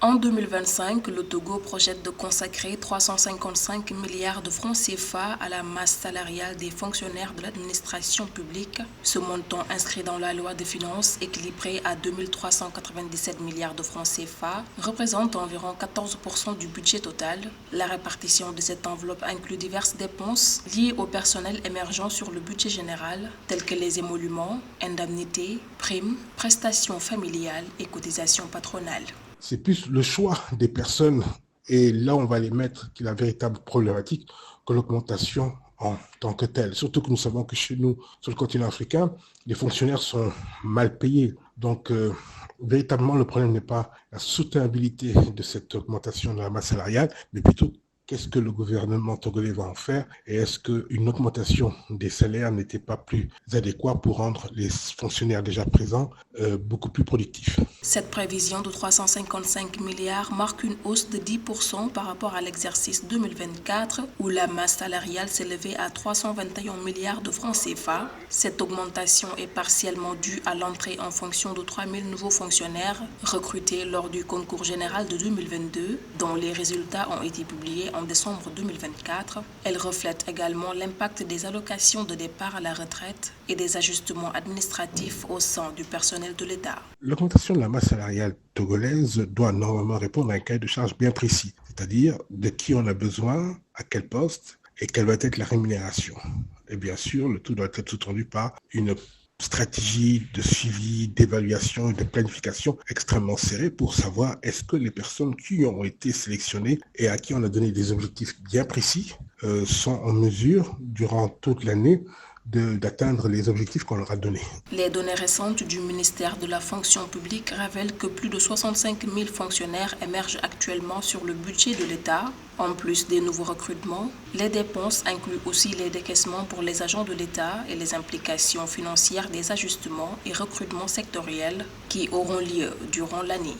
En 2025, le Togo projette de consacrer 355 milliards de francs CFA à la masse salariale des fonctionnaires de l'administration publique. Ce montant inscrit dans la loi de finances, équilibré à 2397 milliards de francs CFA, représente environ 14% du budget total. La répartition de cette enveloppe inclut diverses dépenses liées au personnel émergent sur le budget général, telles que les émoluments, indemnités, primes, prestations familiales et cotisations patronales. C'est plus le choix des personnes, et là on va les mettre, qui est la véritable problématique, que l'augmentation en tant que telle. Surtout que nous savons que chez nous, sur le continent africain, les fonctionnaires sont mal payés. Donc, véritablement, le problème n'est pas la soutenabilité de cette augmentation de la masse salariale, mais plutôt qu'est-ce que le gouvernement togolais va en faire, et est-ce qu'une augmentation des salaires n'était pas plus adéquate pour rendre les fonctionnaires déjà présents beaucoup plus productifs. Cette prévision de 355 milliards marque une hausse de 10% par rapport à l'exercice 2024 où la masse salariale s'élevait à 321 milliards de francs CFA. Cette augmentation est partiellement due à l'entrée en fonction de 3000 nouveaux fonctionnaires recrutés lors du concours général de 2022, dont les résultats ont été publiés en décembre 2024. Elle reflète également l'impact des allocations de départ à la retraite et des ajustements administratifs au sein du personnel de l'État. L'augmentation de la masse salariale togolaise doit normalement répondre à un cahier de charges bien précis, c'est-à-dire de qui on a besoin, à quel poste et quelle va être la rémunération. Et bien sûr, le tout doit être sous-tendu par une stratégie de suivi, d'évaluation et de planification extrêmement serrée pour savoir est-ce que les personnes qui ont été sélectionnées et à qui on a donné des objectifs bien précis sont en mesure, durant toute l'année, d'atteindre les objectifs qu'on leur a donnés. Les données récentes du ministère de la fonction publique révèlent que plus de 65 000 fonctionnaires émergent actuellement sur le budget de l'État. En plus des nouveaux recrutements, les dépenses incluent aussi les décaissements pour les agents de l'État et les implications financières des ajustements et recrutements sectoriels qui auront lieu durant l'année.